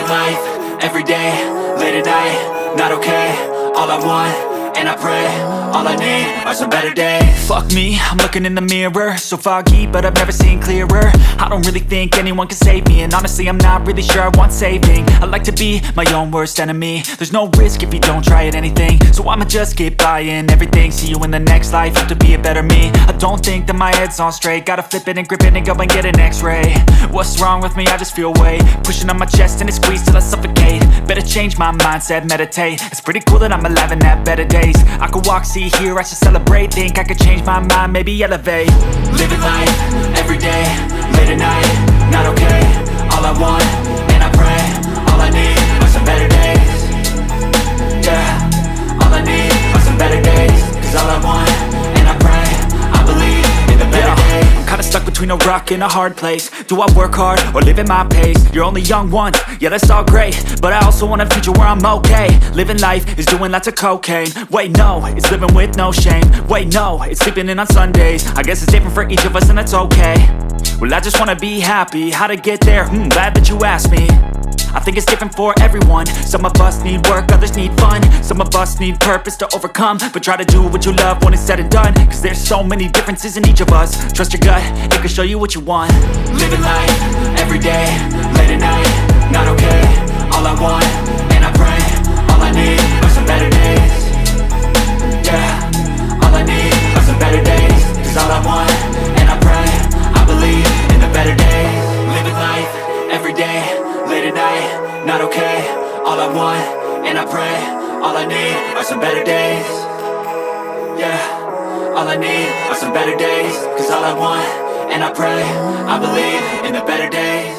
Living life, everyday, late at night, not okay. All I want, and I pray, all I need are some better days. Fuck me, I'm looking in the mirror, so foggy, but I've never seen clearer. I don't really think anyone can save me, and honestly I'm not really sure I want saving. I like to be my own worst enemy. There's no risk if you don't try at anything, so I'ma just keep buying everything. See you in the next life, have to be a better me. I don't think that my head's on straight, gotta flip it and grip it and go and get an x-ray. What's wrong with me? I just feel weight pushing on my chest and it squeezes till I suffocate. Better change my mindset, meditate. It's pretty cool that I'm alive and have better days. I could walk, see, hear, I should celebrate. Think I could change my mind, maybe elevate. Living life, everyday, late at night, not okay. All I want, and I pray, all I need are some better days. Yeah, all I need are some better days. Cause all I want, and I pray, I believe in the better days. I'm kinda stuck between a rock and a hard place. Do I work hard or live at my pace? You're only young once, yeah that's all great, but I also want a future where I'm okay. Living life is doing lots of cocaine. Wait no, it's living with no shame. Wait no, it's sleeping in on Sundays. I guess it's different for each of us and that's okay. Well I just wanna be happy. How to get there? Glad that you asked me. I think it's different for everyone. Some of us need work, others need fun. Some of us need purpose to overcome. But try to do what you love when it's said and done. Cause there's so many differences in each of us. Trust your gut, it can show you what you want. Living life, everyday, late at night, not okay. All I want, and I pray, all I need are some better days. Yeah, all I need are some better days. Cause all I want, and I pray, I believe in the better days. Living life, everyday, late at night, not okay. All I want, and I pray, all I need are some better days. Yeah, all I need are some better days. Cause all I want, and I pray, I believe in the better days.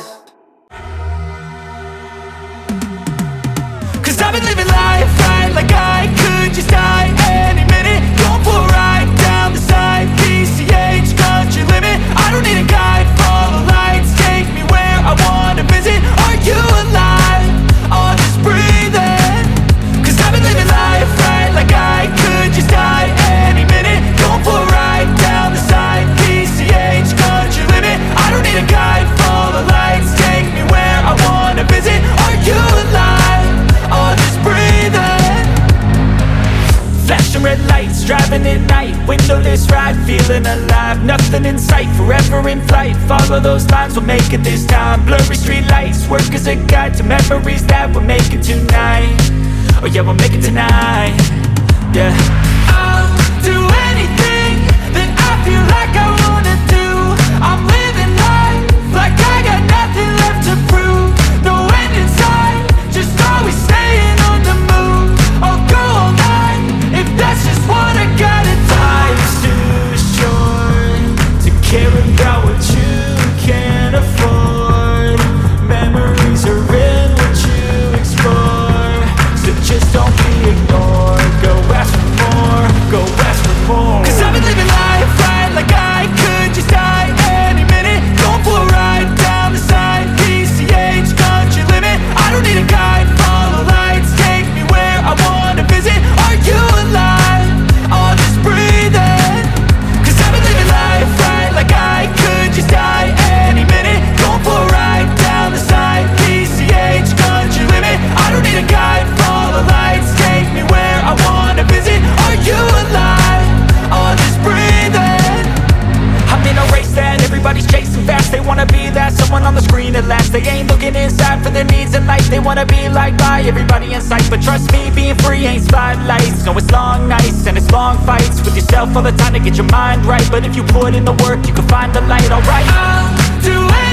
Cause I've been living life right like I could just die any minute. Going for a ride down the side, PCH, country limit. I don't need a guide, follow lights, take me where I wanna visit. Are you alive? Or just breathing? Cause I've been living life right like I could just die any minute. Going for a ride down the side, PCH, country limit. I don't need a guide, follow lights, take me where I wanna visit. Are you alive? Or just breathing? Flashing red lights, driving at night, windowless ride, feeling alive. Nothing in sight, forever in flight. Follow those lines, we'll make it this time. Blurry street lights, work as a guide to memories that we're making tonight. Oh yeah, we'll make it tonight. Yeah, I'll do anything that I feel like I wanna do. I'm living life like I got nothing left to prove. No end in sight, just always staying on the move. I'll go all night if that's just what I gotta do. Life's too short to care about what you can't afford. Memories are in what you explore, so just don't be ignored. Go ask for more, go ask for more. Cause I've been living life right like I could just die any minute. Going for a ride down the side, PCH, country limit. I don't need a guide, follow lights, take me where I wanna visit. Are you alive? Or just breathing? Cause I've been living life right like I could just die any minute. Going for a ride down the side, PCH, country limit. I don't need a guide, follow lights, take me where I wanna visit. Are you alive? Or just breathing? I'm in a race that everybody's chasing fast. They wanna be that someone on the screen at last. They ain't looking inside for their needs in life. They wanna be liked by everybody in sight. But trust me, being free ain't spotlights. No, it's long nights and it's long fights with yourself all the time to get your mind right. But if you put in the work, you can find the light, alright. I'll do it.